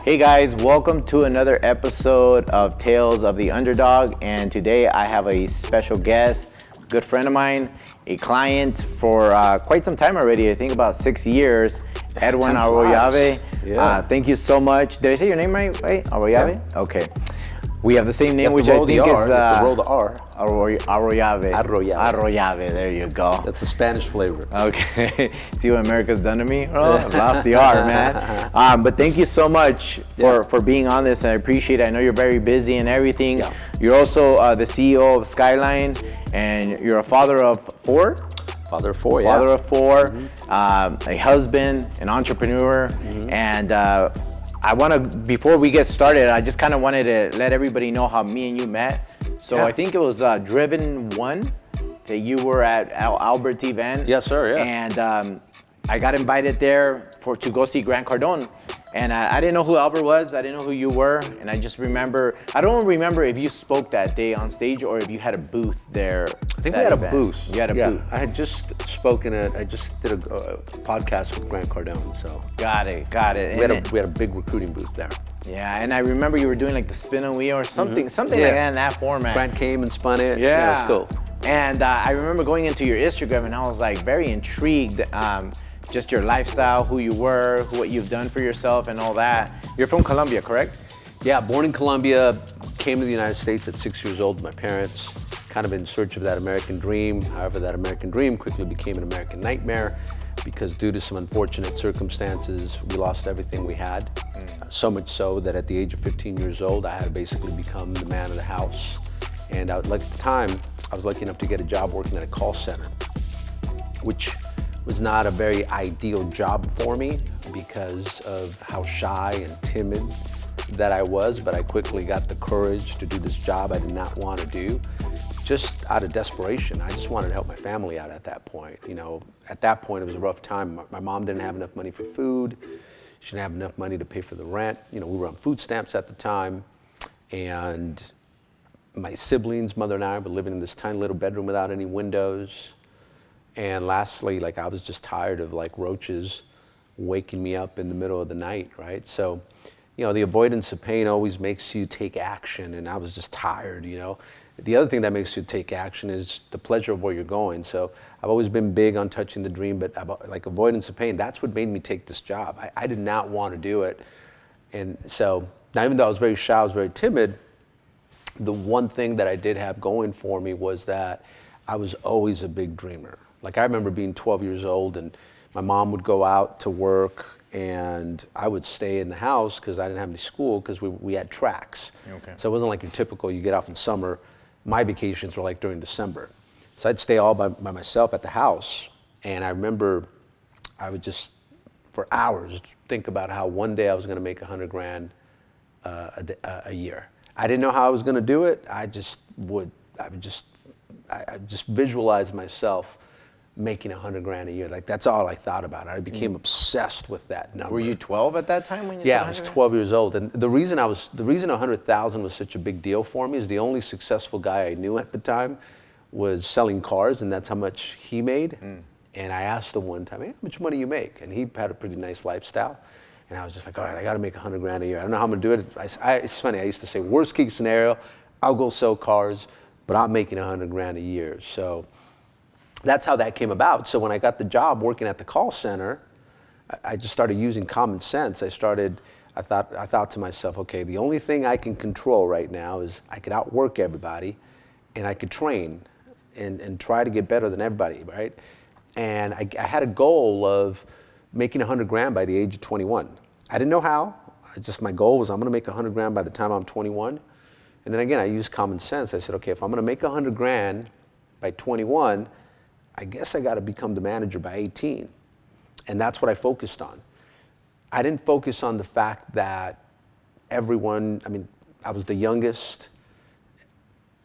Hey guys, welcome to another episode of Tales of the Underdog, and today I have a special guest, a good friend of mine, a client for quite some time already, I think about 6 years, Edwin Arroyave. Yeah. Thank you so much. Did I say your name right? Arroyave? Yeah. Okay. We have the same name, which I think is roll the R. Arroyave. Arroyave. Arroyave, there you go. That's the Spanish flavor. Okay. See what America's done to me? Oh, I lost the R, man. But thank you so much for being on this, and I appreciate it. I know you're very busy and everything. Yeah. You're also the CEO of Skyline, and you're a father of four? Father of four, yeah. Father of four, Mm-hmm. a husband, an entrepreneur, and I want to, before we get started, I just kind of wanted to let everybody know how me and you met. So I think it was Driven 1 that you were at Albert's event. Yes, sir, yeah. And I got invited there to go see Grant Cardone. And I didn't know who Albert was, I didn't know who you were, and I just remember, I don't remember if you spoke that day on stage or if you had a booth there. I think we had a booth. You had a booth. I had just spoken I just did a podcast with Grant Cardone, so. Got it. We had a big recruiting booth there. Yeah, and I remember you were doing like the spin and wheel or something like that in that format. Grant came and spun it. Yeah, it was cool. And I remember going into your Instagram and I was like very intrigued. Just your lifestyle, who you were, what you've done for yourself and all that. You're from Colombia, correct? Yeah, born in Colombia, came to the United States at 6 years old with my parents, kind of in search of that American dream. However, that American dream quickly became an American nightmare because due to some unfortunate circumstances, we lost everything we had. So much so that at the age of 15 years old, I had to basically become the man of the house. And at the time, I was lucky enough to get a job working at a call center, which was not a very ideal job for me because of how shy and timid that I was, but I quickly got the courage to do this job I did not want to do, just out of desperation. I just wanted to help my family out at that point. You know, at that point it was a rough time. My mom didn't have enough money for food. She didn't have enough money to pay for the rent. You know, we were on food stamps at the time, and my siblings, mother and I, were living in this tiny little bedroom without any windows. And lastly, like I was just tired of like roaches waking me up in the middle of the night, right? So, you know, the avoidance of pain always makes you take action, and I was just tired, you know. The other thing that makes you take action is the pleasure of where you're going. So I've always been big on touching the dream, but about, like avoidance of pain, that's what made me take this job. I did not want to do it. And so, now even though I was very shy, I was very timid, the one thing that I did have going for me was that I was always a big dreamer. Like I remember being 12 years old and my mom would go out to work and I would stay in the house because I didn't have any school because we had tracks. Okay. So it wasn't like your typical, you get off in summer. My vacations were like during December. So I'd stay all by myself at the house. And I remember I would just, for hours, think about how one day I was gonna make $100,000 a year. I didn't know how I was gonna do it. I just visualized myself making $100,000 a year. Like that's all I thought about. I became obsessed with that number. Were you 12 at that time when you Yeah, said I was 12 years old. And the reason 100,000 was such a big deal for me is the only successful guy I knew at the time was selling cars, and that's how much he made. And I asked him one time, hey, how much money you make? And he had a pretty nice lifestyle. And I was just like, all right, I gotta make $100,000 a year. I don't know how I'm gonna do it. It's funny, I used to say, worst case scenario, I'll go sell cars, but I'm making $100,000 a year. So that's how that came about. So when I got the job working at the call center, I just started using common sense. I thought to myself, okay, the only thing I can control right now is I could outwork everybody and I could train and try to get better than everybody, right? And I had a goal of making $100,000 by the age of 21. I didn't know how. My goal was I'm gonna make $100,000 by the time I'm 21. And then again, I used common sense. I said, okay, if I'm gonna make $100,000 by 21, I guess I gotta become the manager by 18. And that's what I focused on. I didn't focus on the fact that I was the youngest.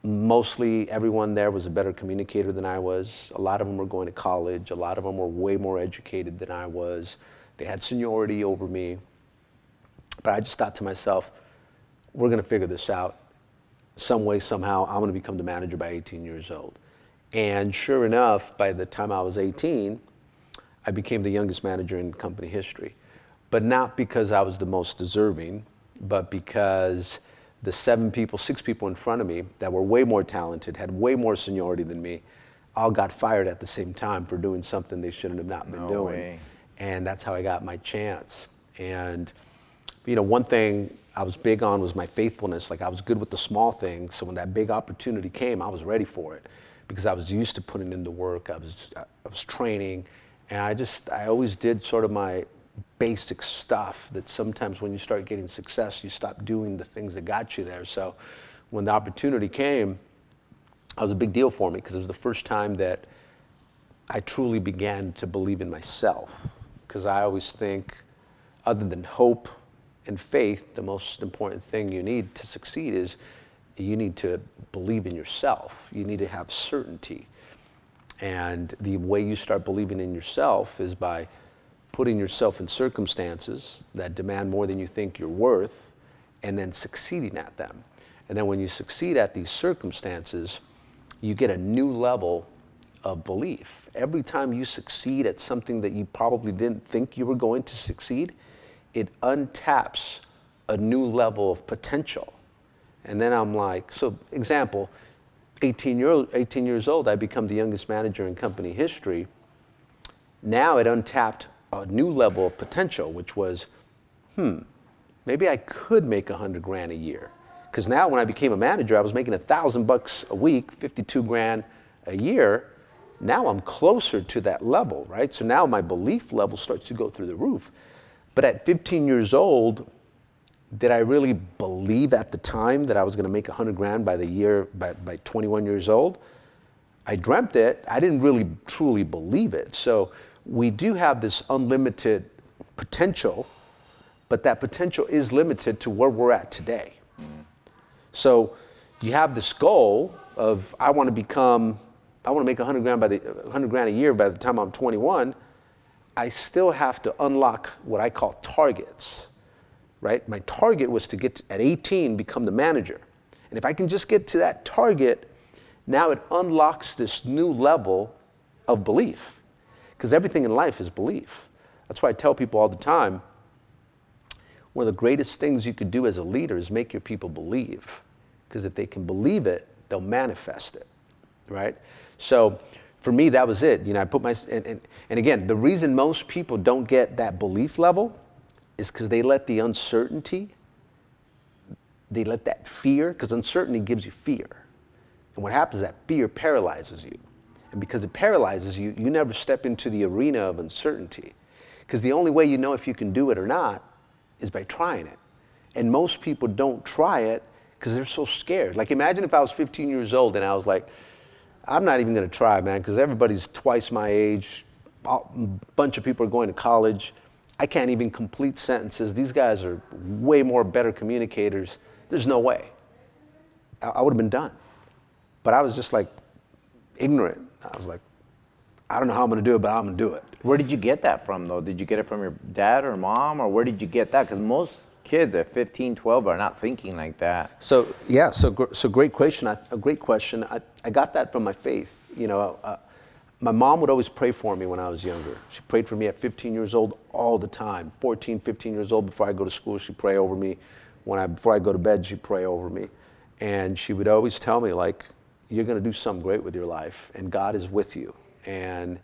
Mostly everyone there was a better communicator than I was. A lot of them were going to college. A lot of them were way more educated than I was. They had seniority over me. But I just thought to myself, we're gonna figure this out. Some way, somehow, I'm gonna become the manager by 18 years old. And sure enough, by the time I was 18, I became the youngest manager in company history. But not because I was the most deserving, but because the six people in front of me that were way more talented, had way more seniority than me, all got fired at the same time for doing something they shouldn't have not been doing. Way. And that's how I got my chance. And one thing I was big on was my faithfulness. Like, I was good with the small things. So when that big opportunity came, I was ready for it because I was used to putting in the work. I was training, and I always did sort of my basic stuff that sometimes when you start getting success, you stop doing the things that got you there. So when the opportunity came, it was a big deal for me because it was the first time that I truly began to believe in myself. Because I always think, other than hope and faith, the most important thing you need to succeed is you need to believe in yourself. You need to have certainty. And the way you start believing in yourself is by putting yourself in circumstances that demand more than you think you're worth, and then succeeding at them. And then when you succeed at these circumstances, you get a new level of belief. Every time you succeed at something that you probably didn't think you were going to succeed, it untaps a new level of potential. And then I'm like, so example, 18 years old, I become the youngest manager in company history. Now it untapped a new level of potential, which was, maybe I could make $100,000 a year. Because now when I became a manager, I was making $1,000 a week, 52 grand a year. Now I'm closer to that level, right? So now my belief level starts to go through the roof. But at 15 years old, did I really believe at the time that I was going to make $100,000 by 21 years old? I dreamt it. I didn't really truly believe it. So we do have this unlimited potential, but that potential is limited to where we're at today. So you have this goal of, I want to make $100,000 a year by the time I'm 21. I still have to unlock what I call targets, right? My target was to get at 18, become the manager. And if I can just get to that target, now it unlocks this new level of belief. Because everything in life is belief. That's why I tell people all the time, one of the greatest things you could do as a leader is make your people believe. Because if they can believe it, they'll manifest it, right? So for me, that was it. I put and again, the reason most people don't get that belief level is because they let the uncertainty, they let that fear, because uncertainty gives you fear. And what happens is that fear paralyzes you. And because it paralyzes you, you never step into the arena of uncertainty. Because the only way you know if you can do it or not is by trying it. And most people don't try it because they're so scared. Like, imagine if I was 15 years old and I was like, I'm not even going to try, man, because everybody's twice my age. A bunch of people are going to college. I can't even complete sentences. These guys are way more better communicators. There's no way. I would have been done. But I was just like ignorant. I was like, I don't know how I'm going to do it, but I'm going to do it. Where did you get that from, though? Did you get it from your dad or mom, or where did you get that? Because most kids at 15, 12 are not thinking like that. So yeah, so great question. A great question. I got that from my faith. My mom would always pray for me when I was younger. She prayed for me at 15 years old all the time. 14, 15 years old, before I go to school, she'd pray over me. Before I go to bed, she'd pray over me. And she would always tell me, like, you're going to do something great with your life, and God is with you. And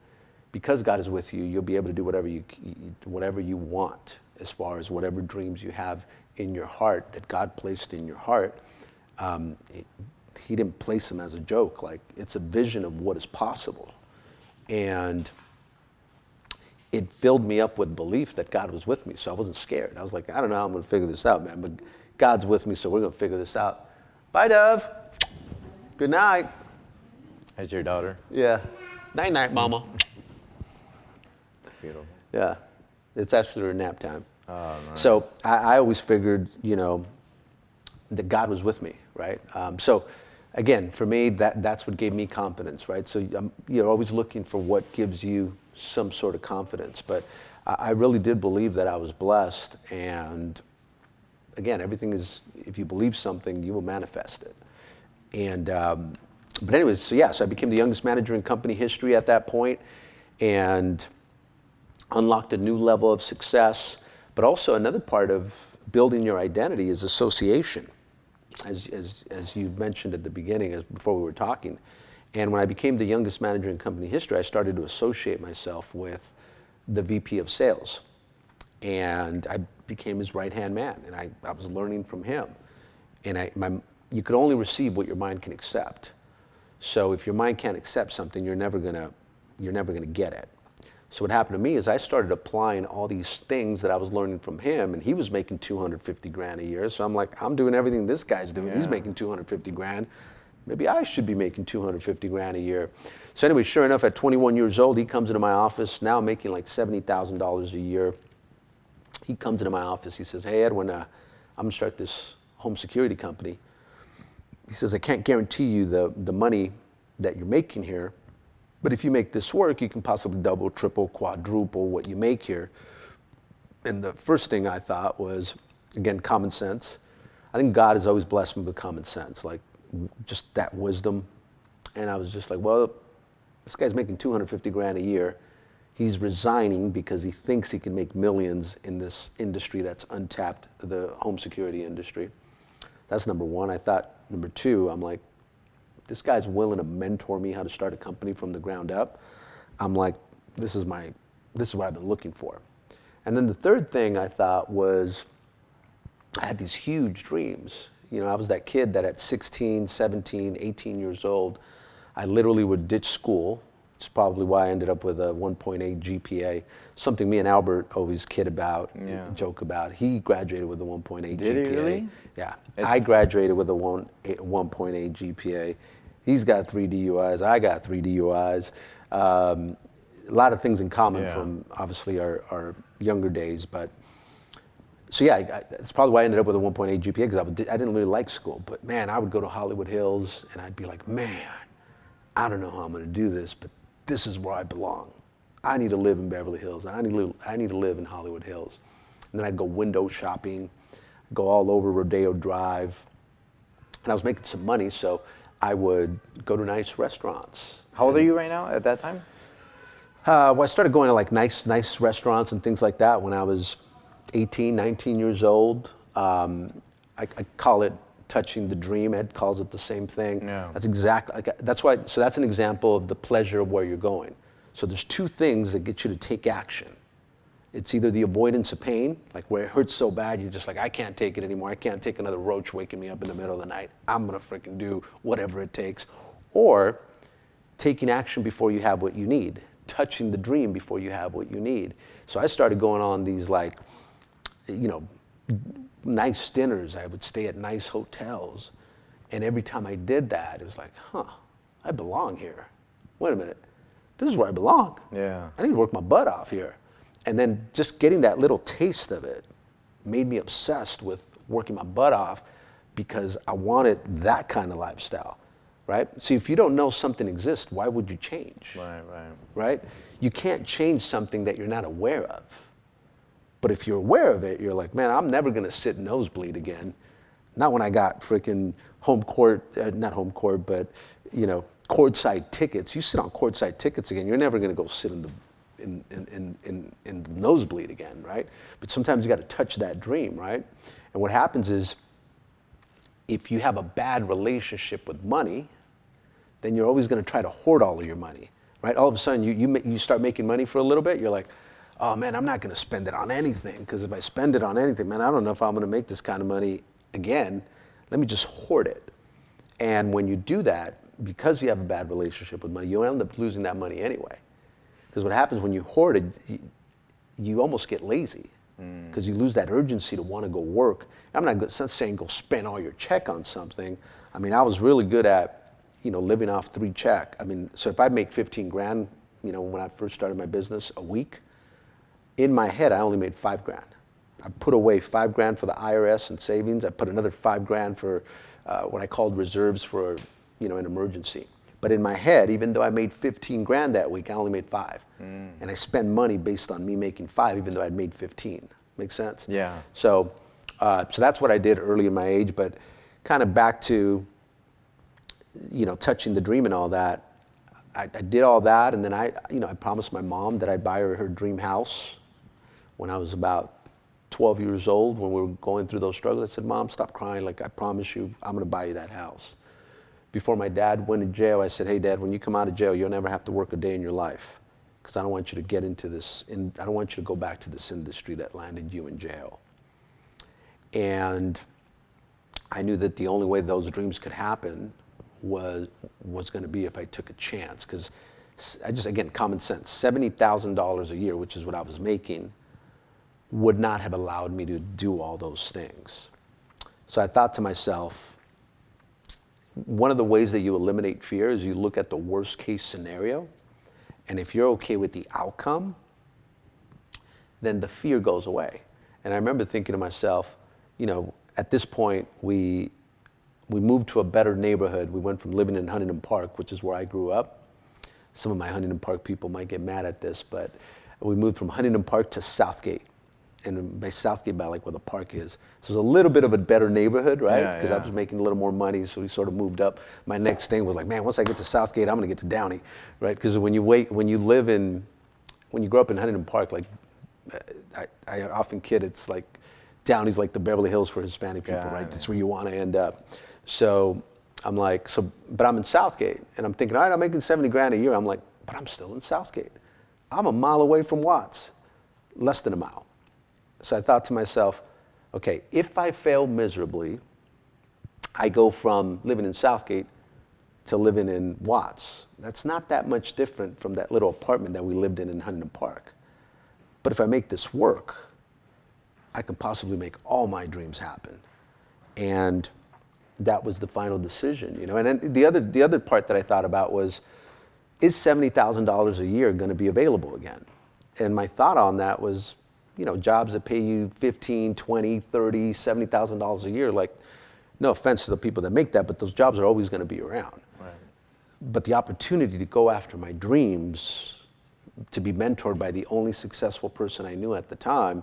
because God is with you, you'll be able to do whatever you want, as far as whatever dreams you have in your heart that God placed in your heart. He didn't place them as a joke. Like, it's a vision of what is possible. And it filled me up with belief that God was with me, so I wasn't scared. I was like, I don't know how I'm going to figure this out, man, but God's with me, so we're going to figure this out. Bye, Dove. Good night. As your daughter? Yeah. Night-night, Mama. Beautiful. Yeah. It's actually her nap time. Oh, nice. So I always figured, that God was with me, right? So again, for me, that's what gave me confidence, right? So you're always looking for what gives you some sort of confidence. But I really did believe that I was blessed. And again, everything is, if you believe something, you will manifest it. And but anyways, so I became the youngest manager in company history at that point, and unlocked a new level of success. But also another part of building your identity is association, as you mentioned at the beginning, before we were talking. And when I became the youngest manager in company history, I started to associate myself with the VP of sales. And I became his right-hand man, and I was learning from him. And you could only receive what your mind can accept. So if your mind can't accept something, you're never gonna get it. So what happened to me is I started applying all these things that I was learning from him, and he was making 250 grand a year. So I'm like, I'm doing everything this guy's doing. Yeah. He's making 250 grand. Maybe I should be making 250 grand a year. So anyway, sure enough, at 21 years old, he comes into my office, now making like $70,000 a year. He comes into my office, he says, hey Edwin, I'm gonna start this home security company. He says, I can't guarantee you the money that you're making here, but if you make this work, you can possibly double, triple, quadruple what you make here. And the first thing I thought was, again, common sense. I think God has always blessed me with common sense, like just that wisdom. And I was just like, well, this guy's making 250 grand a year. He's resigning because he thinks he can make millions in this industry that's untapped, the home security industry. That's number one. I thought, number two, I'm like, this guy's willing to mentor me how to start a company from the ground up. I'm like, this is what I've been looking for. And then the third thing I thought was, I had these huge dreams. You know, I was that kid that at 16, 17, 18 years old, I literally would ditch school. It's probably why I ended up with a 1.8 GPA, something me and Albert always kid about, joke about. He graduated with a 1.8 GPA. Did he really? Yeah, I graduated with a 1.8 GPA. He's got 3 DUIs, I got 3 DUIs. A lot of things in common from obviously our younger days, but so yeah, that's probably why I ended up with a 1.8 GPA, because I didn't really like school. But man, I would go to Hollywood Hills and I'd be like, man, I don't know how I'm gonna do this, but this is where I belong. I need to live in Beverly Hills. I need to live in Hollywood Hills. And then I'd go window shopping, go all over Rodeo Drive. And I was making some money, so I would go to nice restaurants. How old are you right now at that time? Well, I started going to like nice restaurants and things like that when I was 18, 19 years old. I call it touching the dream. Ed calls it the same thing. Yeah. That's exactly, that's why, so that's an example of the pleasure of where you're going. So there's two things that get you to take action. It's either the avoidance of pain, like where it hurts so bad, you're just like, I can't take it anymore. I can't take another roach waking me up in the middle of the night. I'm gonna freaking do whatever it takes. Or taking action before you have what you need, touching the dream before you have what you need. So I started going on these like, you know, nice dinners. I would stay at nice hotels. And every time I did that, it was like, huh, I belong here. Wait a minute, this is where I belong. Yeah. I need to work my butt off here. And then just getting that little taste of it made me obsessed with working my butt off, because I wanted that kind of lifestyle, right? See, if you don't know something exists, why would you change? Right? You can't change something that you're not aware of. But if you're aware of it, you're like, man, I'm never gonna sit nosebleed again. Not when I got freaking not home court, but you know, courtside tickets. You sit on courtside tickets again, you're never gonna go sit in the nosebleed again, right? But sometimes you gotta touch that dream, right? And what happens is, if you have a bad relationship with money, then you're always gonna try to hoard all of your money, right? All of a sudden, you start making money for a little bit, you're like, oh man, I'm not gonna spend it on anything, because if I spend it on anything, man, I don't know if I'm gonna make this kind of money again. Let me just hoard it. And when you do that, because you have a bad relationship with money, you end up losing that money anyway. Because what happens when you hoard it, you almost get lazy, because you lose that urgency to want to go work. I'm not saying go spend all your check on something. I mean, I was really good at, you know, living off 3 check. I mean, so if I make 15 grand, you know, when I first started my business a week, in my head, I only made 5 grand. I put away 5 grand for the IRS and savings. I put another 5 grand for what I called reserves for, you know, an emergency. But in my head, even though I made 15 grand that week, I only made 5. And I spend money based on me making 5, even though I'd made 15. Make sense? Yeah. So that's what I did early in my age. But kind of back to, you know, touching the dream and all that. I did all that, and then I promised my mom that I'd buy her dream house when I was about 12 years old, when we were going through those struggles, I said, Mom, stop crying. Like, I promise you, I'm going to buy you that house. Before my dad went to jail, I said, hey, Dad, when you come out of jail, you'll never have to work a day in your life, because I don't want you to get into this, and I don't want you to go back to this industry that landed you in jail. And I knew that the only way those dreams could happen was going to be if I took a chance, because I just, again, common sense, $70,000 a year, which is what I was making, would not have allowed me to do all those things. So I thought to myself, one of the ways that you eliminate fear is you look at the worst case scenario, and if you're okay with the outcome, then the fear goes away. And I remember thinking to myself, you know, at this point, we moved to a better neighborhood. We went from living in Huntington Park, which is where I grew up. Some of my Huntington Park people might get mad at this, but we moved from Huntington Park to Southgate. And by Southgate, by like where the park is. So it was a little bit of a better neighborhood, right? Because I was making a little more money, so we sort of moved up. My next thing was like, man, once I get to Southgate, I'm gonna get to Downey, right? Because when you grow up in Huntington Park, like I often kid, it's like Downey's like the Beverly Hills for Hispanic people, right? That's where you want to end up. So I'm like, but I'm in Southgate, and I'm thinking, all right, I'm making 70 grand a year. I'm like, but I'm still in Southgate. I'm a mile away from Watts, less than a mile. So I thought to myself, okay, if I fail miserably, I go from living in Southgate to living in Watts. That's not that much different from that little apartment that we lived in Huntington Park. But if I make this work, I can possibly make all my dreams happen. And that was the final decision, you know. And then the other part that I thought about was, is $70,000 a year going to be available again? And my thought on that was, you know, jobs that pay you $15, $20, $30, $70,000 a year, like, no offense to the people that make that, but those jobs are always going to be around. Right. But the opportunity to go after my dreams, to be mentored by the only successful person I knew at the time,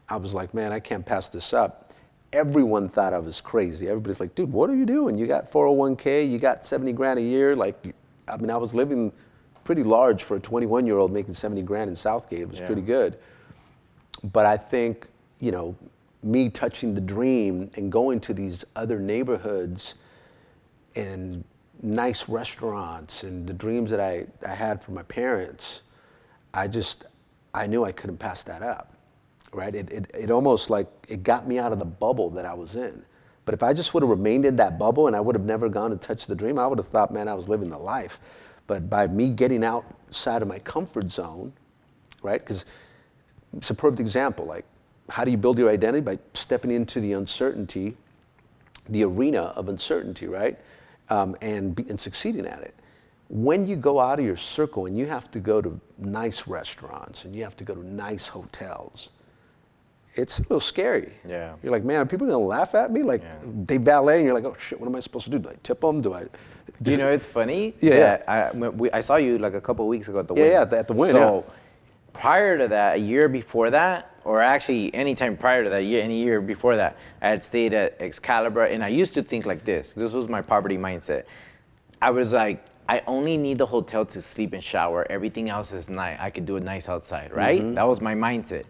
I was like, man, I can't pass this up. Everyone thought I was crazy. Everybody's like, dude, what are you doing? You got 401k, you got 70 grand a year. Like, I mean, I was living pretty large for a 21-year-old making 70 grand in Southgate. It was pretty good. But I think, you know, me touching the dream and going to these other neighborhoods and nice restaurants and the dreams that I had for my parents, I knew I couldn't pass that up, right? It almost like, it got me out of the bubble that I was in. But if I just would have remained in that bubble and I would have never gone to touch the dream, I would have thought, man, I was living the life. But by me getting outside of my comfort zone, right? Because it's a perfect example. Like, how do you build your identity? By stepping into the uncertainty, the arena of uncertainty, right? And succeeding at it. When you go out of your circle and you have to go to nice restaurants and you have to go to nice hotels, it's a little scary. Yeah. You're like, man, are people gonna laugh at me? Like, they valet, and you're like, oh shit, what am I supposed to do? Do I tip them? Do you know, it's funny? I saw you like a couple of weeks ago at the Wynn. At the Wynn. So prior to that, a year before that, or actually anytime prior to that, any year before that, I had stayed at Excalibur, and I used to think like this. This was my poverty mindset. I was like, I only need the hotel to sleep and shower. Everything else is nice. I could do it nice outside, right? Mm-hmm. That was my mindset.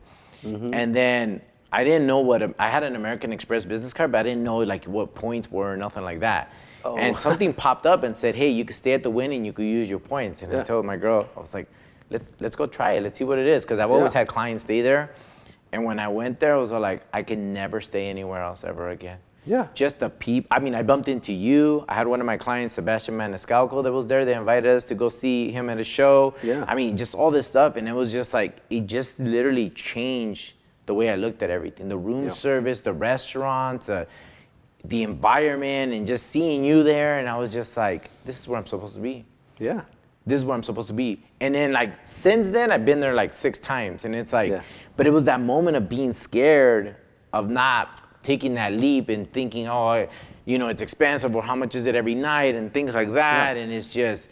Mm-hmm. And then I didn't know I had an American Express business card, but I didn't know like what points were or nothing like that. Oh. And something popped up and said, hey, you could stay at the Wynn and you could use your points. And I told my girl, I was like, let's go try it. Let's see what it is. Because I've always had clients stay there. And when I went there, I was like, I can never stay anywhere else ever again. Yeah. Just the people. I mean, I bumped into you. I had one of my clients, Sebastian Maniscalco, that was there. They invited us to go see him at a show. Yeah. I mean, just all this stuff. And it was just like, it just literally changed the way I looked at everything. The room service, the restaurants, the environment, and just seeing you there. And I was just like, this is where I'm supposed to be. Yeah. This is where I'm supposed to be. And then like, since then, I've been there like 6 times. And it's like, but it was that moment of being scared of not taking that leap and thinking, oh, you know, it's expensive, or how much is it every night, and things like that. And it's just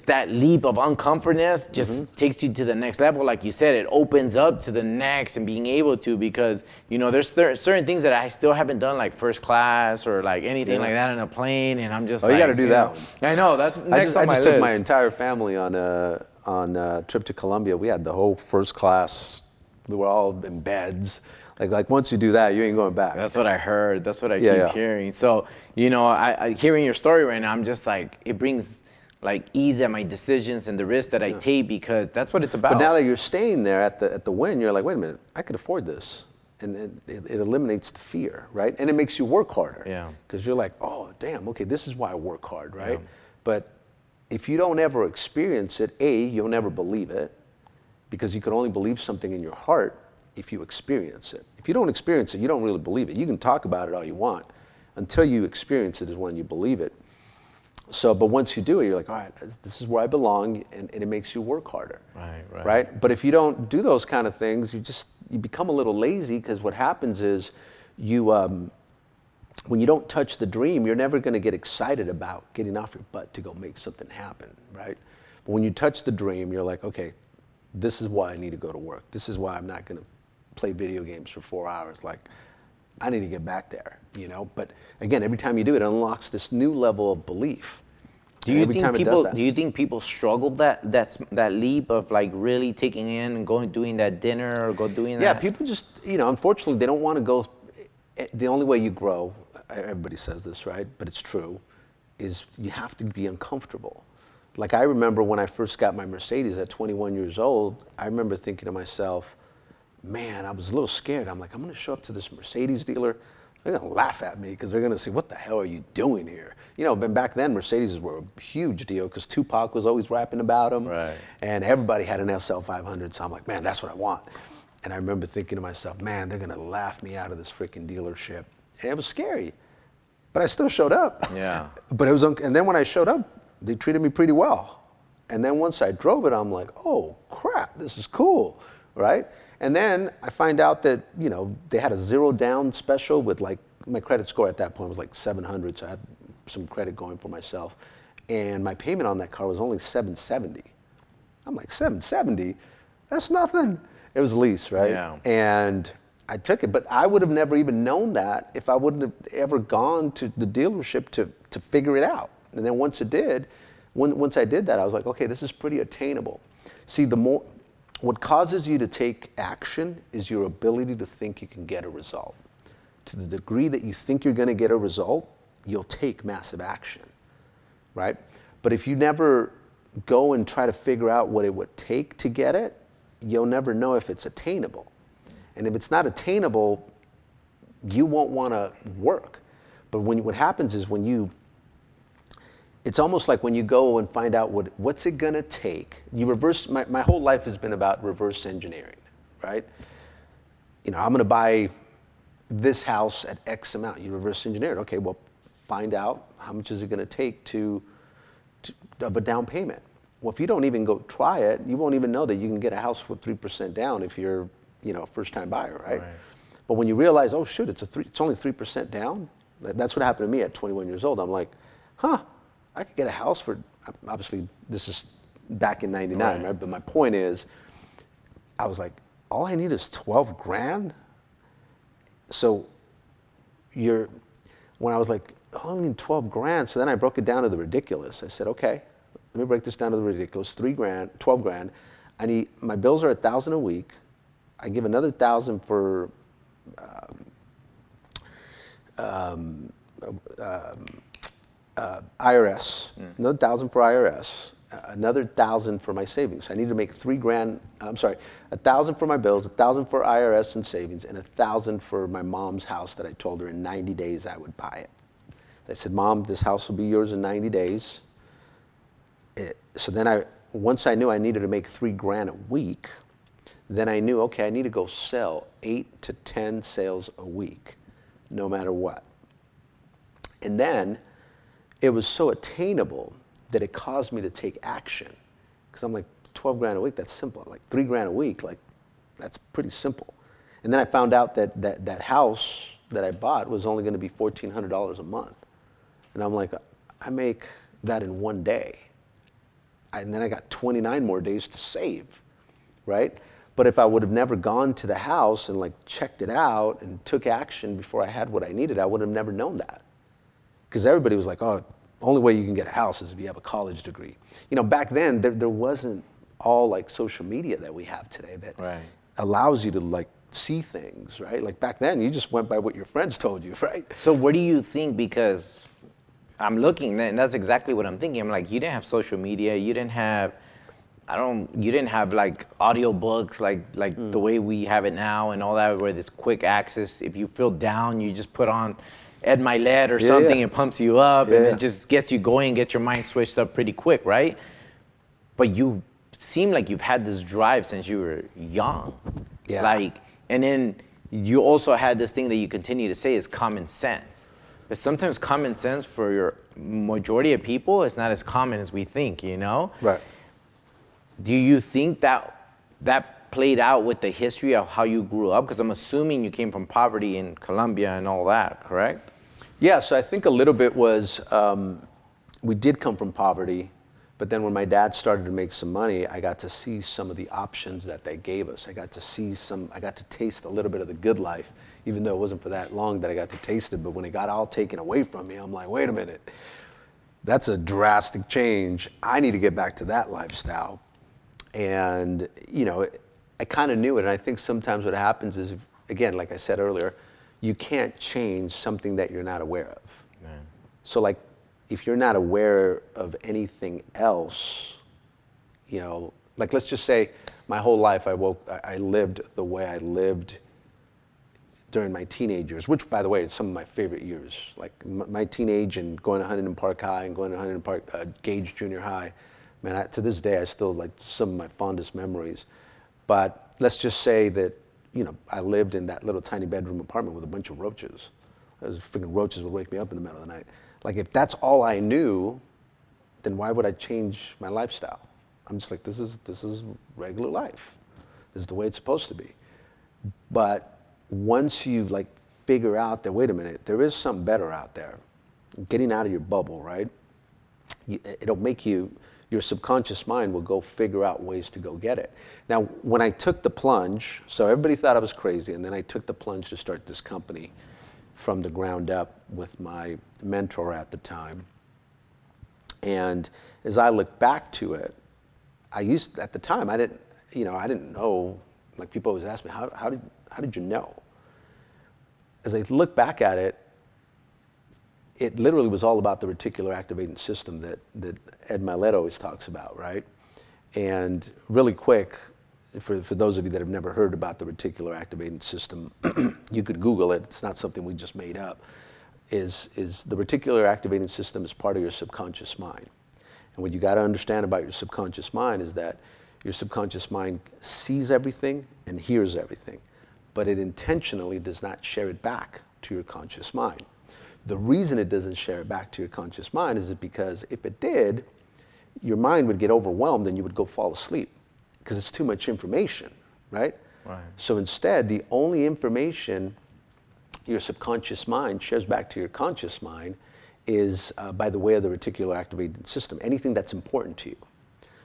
that leap of uncomfortness just takes you to the next level. Like you said, it opens up to the next and being able to, because, you know, there's certain things that I still haven't done, like first class or like anything like that in a plane. And I'm just like, you got to do that one. I know, that's next on my list. I just took my entire family on a trip to Colombia. We had the whole first class We were all in beds. Like once you do that, you ain't going back. That's what I heard. That's what I keep hearing. So, you know, I hearing your story right now, I'm just like, it brings like ease at my decisions and the risks that I take, because that's what it's about. But now that you're staying there at the Wynn, you're like, wait a minute, I could afford this. And it eliminates the fear, right? And it makes you work harder. Yeah. Because you're like, oh, damn, okay, this is why I work hard, right? Yeah. But if you don't ever experience it, you'll never believe it, because you can only believe something in your heart if you experience it. If you don't experience it, you don't really believe it. You can talk about it all you want. Until you experience it is when you believe it. So, but once you do it, you're like, all right, this is where I belong, and it makes you work harder. Right? But if you don't do those kind of things, you become a little lazy, because what happens is when you don't touch the dream, you're never going to get excited about getting off your butt to go make something happen, right? But when you touch the dream, you're like, okay, this is why I need to go to work. This is why I'm not going to play video games for 4 hours. Like, I need to get back there, you know? But again, every time you do it, it unlocks this new level of belief. Do you think people struggle that leap of like really taking in and going doing that dinner or doing that? Yeah, people just, you know, unfortunately, they don't want to go. The only way you grow, everybody says this, right? But it's true, is you have to be uncomfortable. Like, I remember when I first got my Mercedes at 21 years old, I remember thinking to myself, man, I was a little scared. I'm like, I'm going to show up to this Mercedes dealer. They're going to laugh at me, because they're going to say, what the hell are you doing here? You know, but back then, Mercedes were a huge deal, because Tupac was always rapping about them. Right. And everybody had an SL 500. So I'm like, man, that's what I want. And I remember thinking to myself, man, they're going to laugh me out of this freaking dealership. And it was scary. But I still showed up. Yeah. But it was, and then when I showed up, they treated me pretty well. And then once I drove it, I'm like, oh, crap, this is cool, right? And then I find out that, you know, they had a 0 down special with, like, my credit score at that point was like 700, so I had some credit going for myself. And my payment on that car was only $770. I'm like, $770? That's nothing. It was a lease, right? Yeah. And I took it, but I would have never even known that if I wouldn't have ever gone to the dealership to figure it out. And then once I did that, I was like, okay, this is pretty attainable. See, what causes you to take action is your ability to think you can get a result. To the degree that you think you're going to get a result, you'll take massive action, right? But if you never go and try to figure out what it would take to get it, you'll never know if it's attainable. And if it's not attainable, you won't want to work. But what happens is it's almost like when you go and find out what's it gonna take. My whole life has been about reverse engineering, right? You know, I'm gonna buy this house at X amount. You reverse engineer it. Okay, well, find out how much is it gonna take of a down payment. Well, if you don't even go try it, you won't even know that you can get a house with 3% down if you're, you know, a first-time buyer, right? But when you realize, oh shoot, it's only 3% down. That's what happened to me at 21 years old. I'm like, huh. I could get a house for, obviously this is back in 99, right? But my point is, I was like, all I need is 12 grand? So when I was like, oh, I need 12 grand, so then I broke it down to the ridiculous. I said, okay, let me break this down to the ridiculous, 12 grand. My bills are $1,000 a week. I give another $1,000 for, IRS, another $1,000 for IRS, another $1,000 for my savings. I need to make $1,000 for my bills, $1,000 for IRS and savings, and $1,000 for my mom's house that I told her in 90 days I would buy it. I said, Mom, this house will be yours in 90 days. So then once I knew I needed to make $3 grand a week, then I knew, okay, I need to go sell 8 to 10 sales a week, no matter what. And then it was so attainable that it caused me to take action. Because I'm like, 12 grand a week, that's simple. Like 3 grand a week, like that's pretty simple. And then I found out that house that I bought was only gonna be $1,400 a month. And I'm like, I make that in 1 day. And then I got 29 more days to save, right? But if I would have never gone to the house and like checked it out and took action before I had what I needed, I would have never known that. Because everybody was like, oh, only way you can get a house is if you have a college degree. You know, back then, there wasn't all like social media that we have today. allows you to like see things, right? Like back then, you just went by what your friends told you, right? So what do you think? Because I'm looking, and that's exactly what I'm thinking. I'm like, you didn't have social media, you didn't have, you didn't have like audio books like the way we have it now and all that, where there's quick access. If you feel down, you just put on Ed Milet or something, it pumps you up, and it just gets you going, get your mind switched up pretty quick, right? But you seem like you've had this drive since you were young. Yeah. Like, and then you also had this thing that you continue to say is common sense. But sometimes common sense for your majority of people is not as common as we think, you know? Right. Do you think that played out with the history of how you grew up? Because I'm assuming you came from poverty in Colombia and all that, correct? Yeah, so I think a little bit was, we did come from poverty, but then when my dad started to make some money, I got to see some of the options that they gave us. I got to taste a little bit of the good life, even though it wasn't for that long that I got to taste it. But when it got all taken away from me, I'm like, wait a minute, that's a drastic change. I need to get back to that lifestyle. And, you know, I kind of knew it. And I think sometimes what happens is, again, like I said earlier, you can't change something that you're not aware of. Man. So like, if you're not aware of anything else, you know, like let's just say my whole life I lived the way I lived during my teenage years, which by the way, is some of my favorite years. Like my teenage and going to Huntington Park High and going to Huntington Park, Gage Junior High. Man, to this day, I still like some of my fondest memories. But let's just say that, you know, I lived in that little tiny bedroom apartment with a bunch of roaches. Those freaking roaches would wake me up in the middle of the night. Like if that's all I knew, then why would I change my lifestyle? I'm just like, this is regular life. This is the way it's supposed to be. But once you like figure out that, wait a minute, there is something better out there, getting out of your bubble, right? It'll make you, your subconscious mind will go figure out ways to go get it. Now, when I took the plunge, so everybody thought I was crazy, and then I took the plunge to start this company from the ground up with my mentor at the time. And as I look back to it, at the time, I didn't know, like people always ask me, how did you know? As I look back at it, it literally was all about the reticular activating system that Ed Milet always talks about, right? And really quick, for those of you that have never heard about the reticular activating system, you could Google it. It's not something we just made up. Is the reticular activating system is part of your subconscious mind. And what you got to understand about your subconscious mind is that your subconscious mind sees everything and hears everything, but it intentionally does not share it back to your conscious mind. The reason it doesn't share it back to your conscious mind is because if it did, your mind would get overwhelmed and you would go fall asleep because it's too much information, right? Right. So instead, the only information your subconscious mind shares back to your conscious mind is by the way of the reticular activating system, anything that's important to you.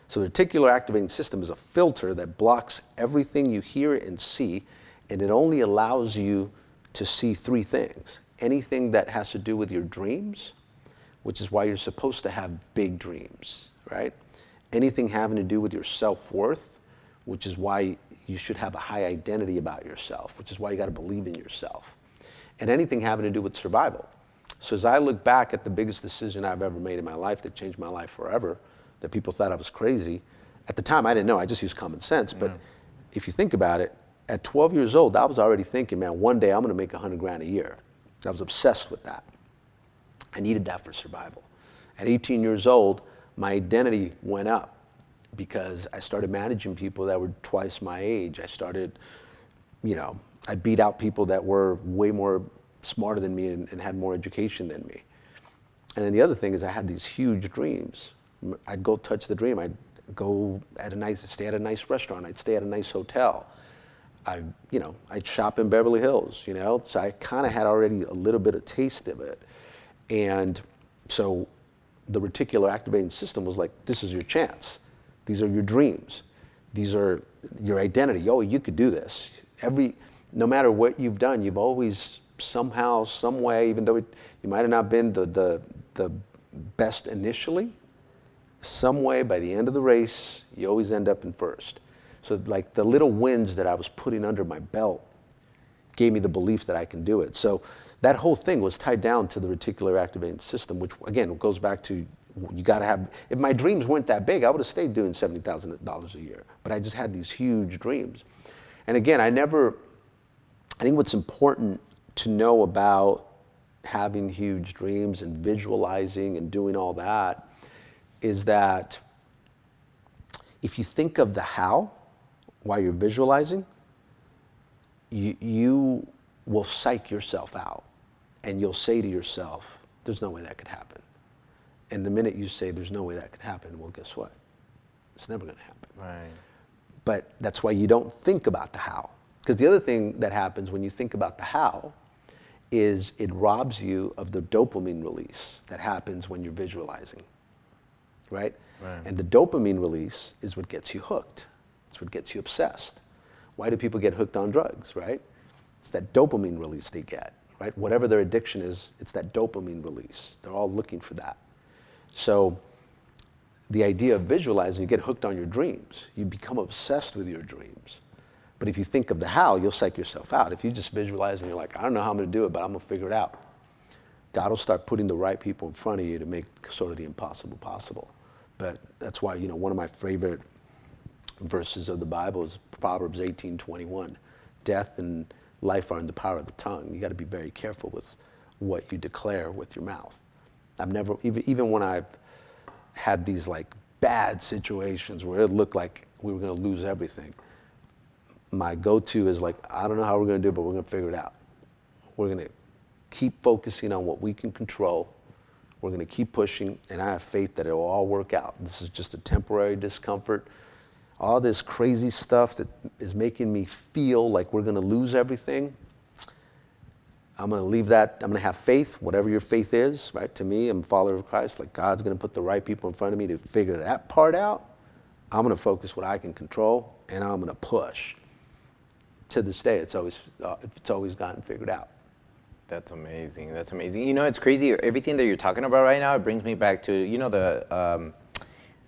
So the reticular activating system is a filter that blocks everything you hear and see, and it only allows you to see three things. Anything that has to do with your dreams, which is why you're supposed to have big dreams, right? Anything having to do with your self-worth, which is why you should have a high identity about yourself, which is why you got to believe in yourself. And anything having to do with survival. So as I look back at the biggest decision I've ever made in my life that changed my life forever, that people thought I was crazy, at the time I didn't know, I just used common sense. But if you think about it, at 12 years old, I was already thinking, man, one day I'm gonna make $100,000 a year. I was obsessed with that. I needed that for survival. At 18 years old, my identity went up because I started managing people that were twice my age. I started, I beat out people that were way more smarter than me and had more education than me. And then the other thing is I had these huge dreams. I'd go touch the dream. I'd go stay at a nice restaurant. I'd stay at a nice hotel. I'd shop in Beverly Hills, so I kind of had already a little bit of taste of it. And so the reticular activating system was like, this is your chance. These are your dreams. These are your identity. Oh, you could do this. No matter what you've done, you've always somehow, some way, even though you might have not been the best initially, some way by the end of the race, you always end up in first. So like the little wins that I was putting under my belt gave me the belief that I can do it. So that whole thing was tied down to the reticular activating system, which again goes back to, you got to have, if my dreams weren't that big, I would have stayed doing $70,000 a year. But I just had these huge dreams. And again, I think what's important to know about having huge dreams and visualizing and doing all that is that if you think of the how while you're visualizing, you will psych yourself out and you'll say to yourself, there's no way that could happen. And the minute you say there's no way that could happen, well, guess what? It's never going to happen. Right. But that's why you don't think about the how. Because the other thing that happens when you think about the how is it robs you of the dopamine release that happens when you're visualizing, right? And the dopamine release is what gets you hooked. It's what gets you obsessed. Why do people get hooked on drugs, right? It's that dopamine release they get, right? Whatever their addiction is, it's that dopamine release. They're all looking for that. So the idea of visualizing, you get hooked on your dreams. You become obsessed with your dreams. But if you think of the how, you'll psych yourself out. If you just visualize and you're like, I don't know how I'm going to do it, but I'm going to figure it out. God will start putting the right people in front of you to make sort of the impossible possible. But that's why, one of my favorite verses of the Bible is Proverbs 18:21. Death and life are in the power of the tongue. You got to be very careful with what you declare with your mouth. I've never, even when I've had these like bad situations where it looked like we were going to lose everything, my go-to is like, I don't know how we're going to do it, but we're going to figure it out. We're going to keep focusing on what we can control. We're going to keep pushing, and I have faith that it will all work out. This is just a temporary discomfort. All this crazy stuff that is making me feel like we're going to lose everything, I'm going to leave that. I'm going to have faith, whatever your faith is, right? To me, I'm a follower of Christ. Like God's going to put the right people in front of me to figure that part out. I'm going to focus what I can control, and I'm going to push. To this day, it's always gotten figured out. That's amazing. That's amazing. It's crazy. Everything that you're talking about right now, it brings me back to,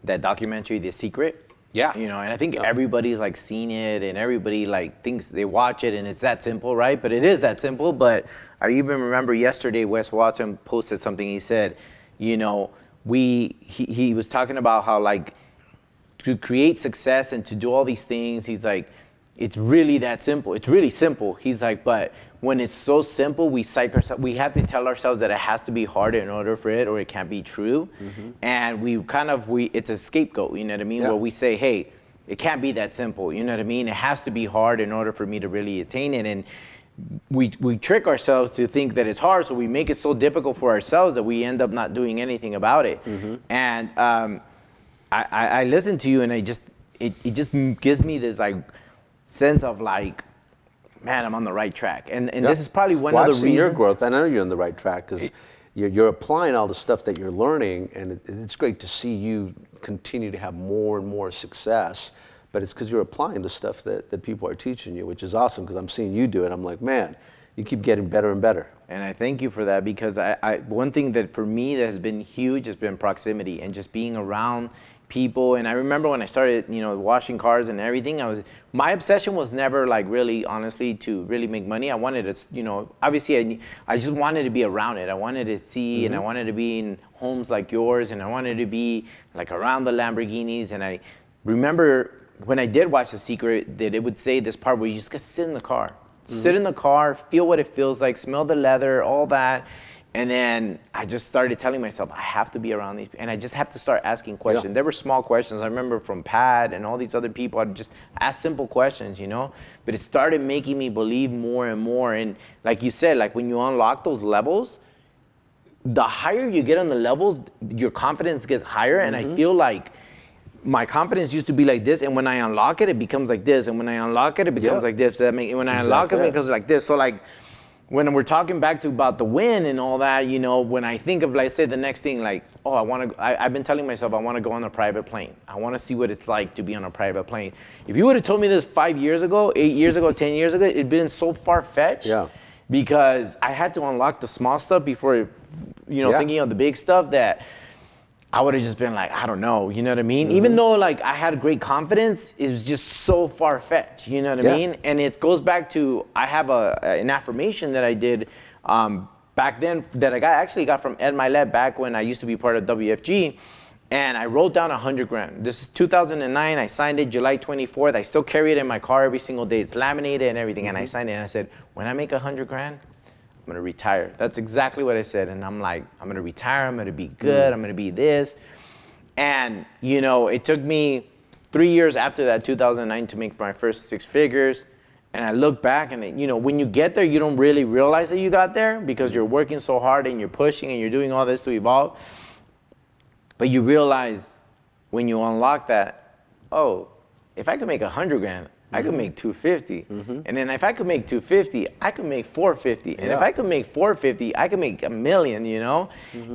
that documentary, The Secret. Yeah. And I think everybody's like seen it, and everybody like thinks they watch it and it's that simple, right? But it is that simple. But I even remember yesterday, Wes Watson posted something. He said, he was talking about how like to create success and to do all these things, he's like, it's really that simple. It's really simple. He's like, but when it's so simple, we psych ourselves. We have to tell ourselves that it has to be hard in order for it, or it can't be true. Mm-hmm. And it's a scapegoat. You know what I mean? Yeah. Where we say, hey, it can't be that simple. You know what I mean? It has to be hard in order for me to really attain it. And we trick ourselves to think that it's hard, so we make it so difficult for ourselves that we end up not doing anything about it. Mm-hmm. And I listen to you, and it just gives me this like sense of like, man, I'm on the right track. And this is probably one of the reasons. Your growth. I know you're on the right track because you're applying all the stuff that you're learning, and it's great to see you continue to have more and more success. But it's because you're applying the stuff that people are teaching you, which is awesome because I'm seeing you do it. I'm like, man, you keep getting better and better. And I thank you for that, because one thing that for me that has been huge has been proximity and just being around people. And I remember when I started, washing cars and everything, my obsession was never like really, honestly, to really make money. I wanted to, obviously I just wanted to be around it. I wanted to see, mm-hmm. and I wanted to be in homes like yours, and I wanted to be like around the Lamborghinis. And I remember when I did watch The Secret that it would say this part where you just gotta sit in the car. Mm-hmm. Sit in the car, feel what it feels like, smell the leather, all that. And then I just started telling myself, I have to be around these people. And I just have to start asking questions. Yeah. There were small questions. I remember from Pat and all these other people, I'd just ask simple questions, But it started making me believe more and more. And like you said, like when you unlock those levels, the higher you get on the levels, your confidence gets higher. Mm-hmm. And I feel like my confidence used to be like this. And when I unlock it, it becomes like this. And when I unlock it, it becomes like this. When I unlock it, it becomes like this. So like, when we're talking back to about the win and all that, when I think of, like, say the next thing, like, I've been telling myself I want to go on a private plane. I want to see what it's like to be on a private plane. If you would have told me this 5 years ago, 8 years ago, 10 years ago, it'd been so far-fetched. Yeah. Because I had to unlock the small stuff before, thinking of the big stuff, that I would have just been like, I don't know, you know what I mean? Even though like I had great confidence, it was just so far-fetched, you know what I mean? And it goes back to, I have an affirmation that I did back then that I actually got from Ed Milet back when I used to be part of WFG. And I wrote down 100 grand. This is 2009. I signed it July 24th. I still carry it in my car every single day. It's laminated and everything. And I signed it and I said, when I make 100 grand, I'm gonna retire. That's exactly what I said. And I'm like, I'm gonna retire. I'm gonna be good. I'm gonna be this. And, you know, it took me 3 years after that, 2009, to make my first 6 figures. And I look back and, you know, when you get there, you don't really realize that you got there because you're working so hard and you're pushing and you're doing all this to evolve. But you realize when you unlock that, oh, if I could make 100 grand, I could make 250. And then if I could make 250, I could make 450. And if I could make 450, I could make $1 million, you know?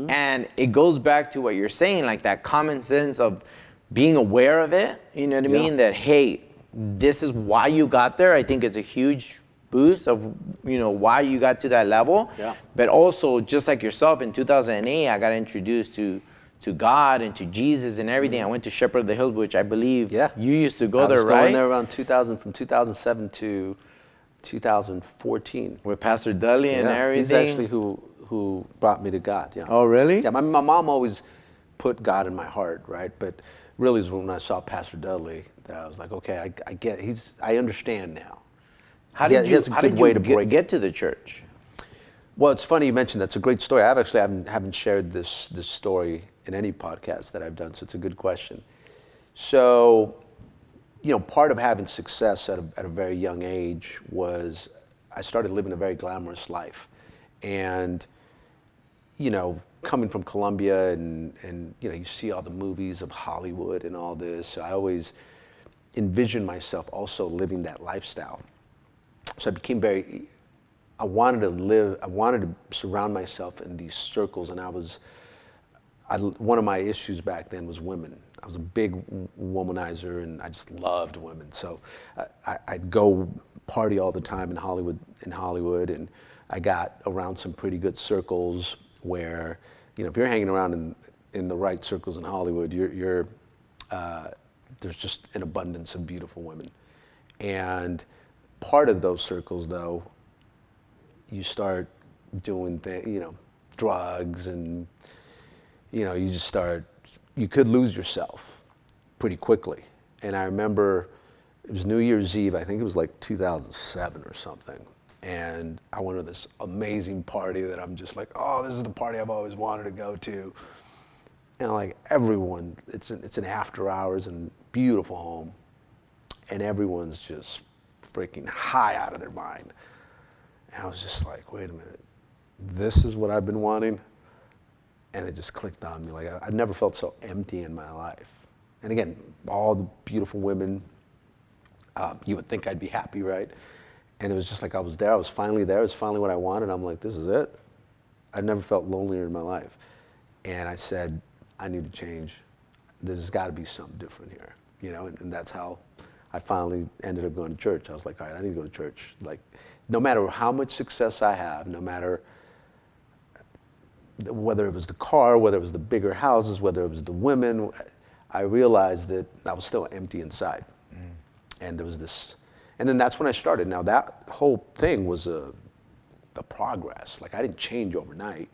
And it goes back to what you're saying, like that common sense of being aware of it, you know what I mean? That, hey, this is why you got there. I think it's a huge boost of, you know, why you got to that level. But also, just like yourself, in 2008, I got introduced to God and to Jesus and everything. I went to Shepherd of the Hills, which I believe you used to go there, right? I was going there around 2000, from 2007 to 2014. With Pastor Dudley and everything? He's actually who brought me to God, Oh, really? Yeah, my mom always put God in my heart, right? But really, it was when I saw Pastor Dudley that I was like, okay, I get, I understand now. How did you get to the church? Well, it's funny you mentioned that. It's a great story. I haven't shared this story in any podcast that I've done, so it's a good question. So, you know, part of having success at a very young age was I started living a very glamorous life. And, you know, coming from Colombia and you know, you see all the movies of Hollywood and all this, so I always envisioned myself also living that lifestyle. So I became I wanted to surround myself in these circles, and one of my issues back then was women. I was a big womanizer, and I just loved women. So I'd go party all the time in Hollywood, and I got around some pretty good circles where, you know, if you're hanging around in the right circles in Hollywood, there's just an abundance of beautiful women. And part of those circles, though, you start doing things, you know, drugs, and, you know, you could lose yourself pretty quickly. And I remember it was New Year's Eve, I think it was like 2007 or something. And I went to this amazing party that I'm just like, oh, this is the party I've always wanted to go to. And like everyone, it's an after hours and beautiful home. And everyone's just freaking high out of their mind. And I was just like, wait a minute, this is what I've been wanting? And it just clicked on me. Like, I've never felt so empty in my life. And again, all the beautiful women, you would think I'd be happy, right? And it was just like I was there. I was finally there. It was finally what I wanted. I'm like, this is it. I've never felt lonelier in my life. And I said, I need to change. There's got to be something different here, you know? And that's how I finally ended up going to church. I was like, all right, I need to go to church. Like, no matter how much success I have, no matter whether it was the car, whether it was the bigger houses, whether it was the women, I realized that I was still empty inside. And there was this, and then that's when I started. Now that whole thing was a progress. Like, I didn't change overnight,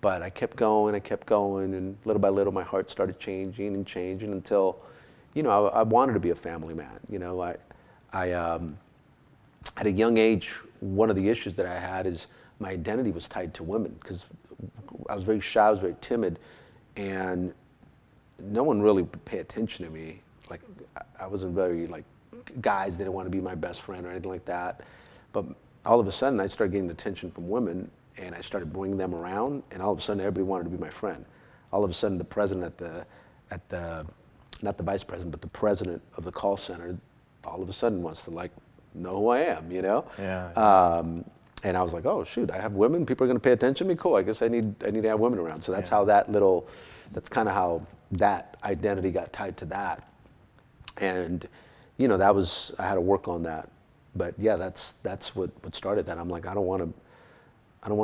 but I kept going, and little by little my heart started changing until, you know, I wanted to be a family man. You know, at a young age, one of the issues that I had is my identity was tied to women, because I was very shy, I was very timid, and no one really paid attention to me. Like, I wasn't very, like, guys didn't want to be my best friend or anything like that. But all of a sudden, I started getting attention from women, and I started bringing them around, and all of a sudden, everybody wanted to be my friend. All of a sudden, the president not the vice president, but the president of the call center, all of a sudden wants to, like, know who I am, you know? And I was like, oh shoot, I have women, people are gonna pay attention to me, cool, I guess I need to have women around. So that's how that's kind of how that identity got tied to that. And, you know, I had to work on that. But yeah, that's what started that. I'm like, I don't wanna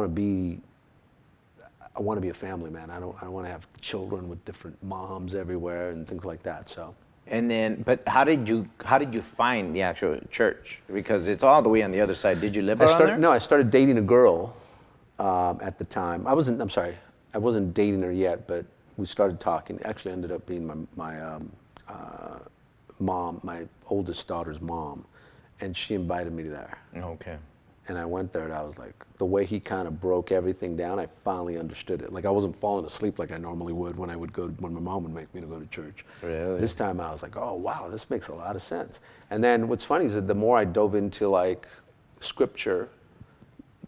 be, I want to be a family man. I don't want to have children with different moms everywhere and things like that. So. And then, but how did you find the actual church? Because it's all the way on the other side. Did you live around there? No, I started dating a girl at the time. I wasn't dating her yet, but we started talking. Actually ended up being my mom, my oldest daughter's mom, and she invited me there. Okay. And I went there and I was like, the way he kind of broke everything down, I finally understood it. Like I wasn't falling asleep like I normally would when my mom would make me to go to church. Really? This time I was like, oh wow, this makes a lot of sense. And then what's funny is that the more I dove into like scripture,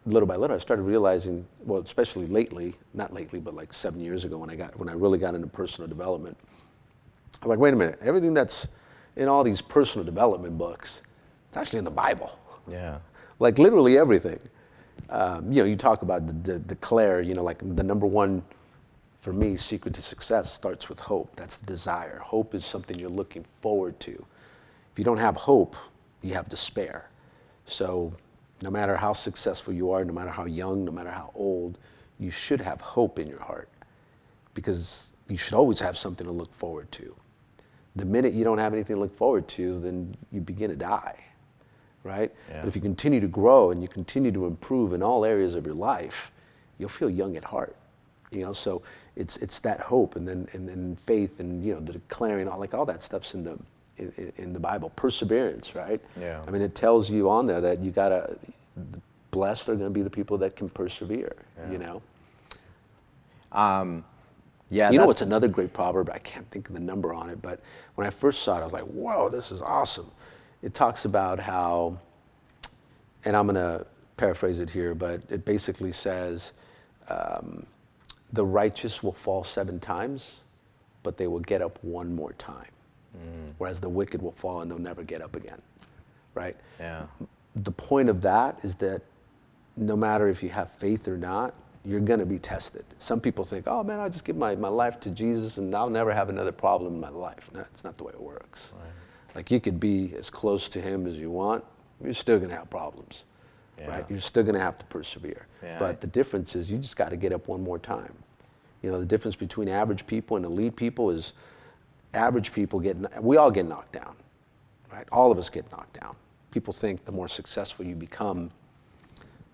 little by little, I started realizing, well, especially lately, not lately, but like 7 years ago when I really got into personal development, I was like, wait a minute, everything that's in all these personal development books, it's actually in the Bible. Yeah. Like literally everything. You talk about declare, like the number one, for me, secret to success starts with hope. That's the desire. Hope is something you're looking forward to. If you don't have hope, you have despair. So no matter how successful you are, no matter how young, no matter how old, you should have hope in your heart because you should always have something to look forward to. The minute you don't have anything to look forward to, then you begin to die. Right? Yeah. But if you continue to grow and you continue to improve in all areas of your life, you'll feel young at heart. So it's that hope and then faith and the declaring, all that stuff's in the Bible. Perseverance, right? Yeah. I mean, it tells you on there that blessed are going to be the people that can persevere. Yeah. Yeah. What's another great proverb? I can't think of the number on it, but when I first saw it, I was like, whoa, this is awesome. It talks about how, and I'm going to paraphrase it here, but it basically says, the righteous will fall 7 times, but they will get up one more time. Whereas the wicked will fall and they'll never get up again, right? Yeah. The point of that is that no matter if you have faith or not, you're going to be tested. Some people think, oh man, I'll just give my life to Jesus and I'll never have another problem in my life. No, that's not the way it works. Right. Like you could be as close to him as you want, you're still going to have problems, right? You're still going to have to persevere. Yeah. But the difference is you just got to get up one more time. The difference between average people and elite people is average people we all get knocked down, right? All of us get knocked down. People think the more successful you become,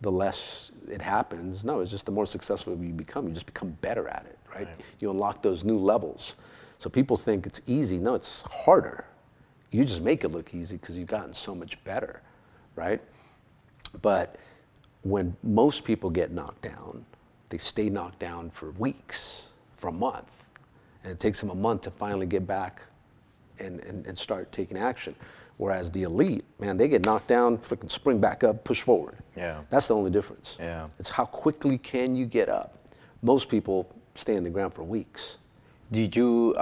the less it happens. No, it's just the more successful you become, you just become better at it, right? You unlock those new levels. So people think it's easy. No, it's harder. You just make it look easy because you've gotten so much better, right? But when most people get knocked down, they stay knocked down for weeks, for a month. And it takes them a month to finally get back and start taking action. Whereas the elite, man, they get knocked down, freaking spring back up, push forward. Yeah. That's the only difference. Yeah. It's how quickly can you get up. Most people stay on the ground for weeks. Did you,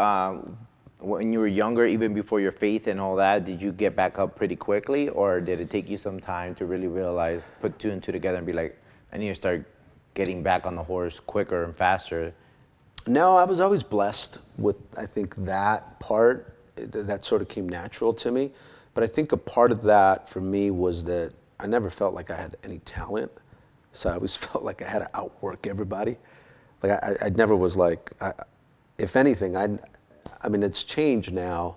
when you were younger, even before your faith and all that, did you get back up pretty quickly, or did it take you some time to really realize, put 2 and 2 together and be like, I need to start getting back on the horse quicker and faster? No, I was always blessed with, I think, that part. That sort of came natural to me. But I think a part of that for me was that I never felt like I had any talent. So I always felt like I had to outwork everybody. Like I never was like, if anything, I mean, it's changed now,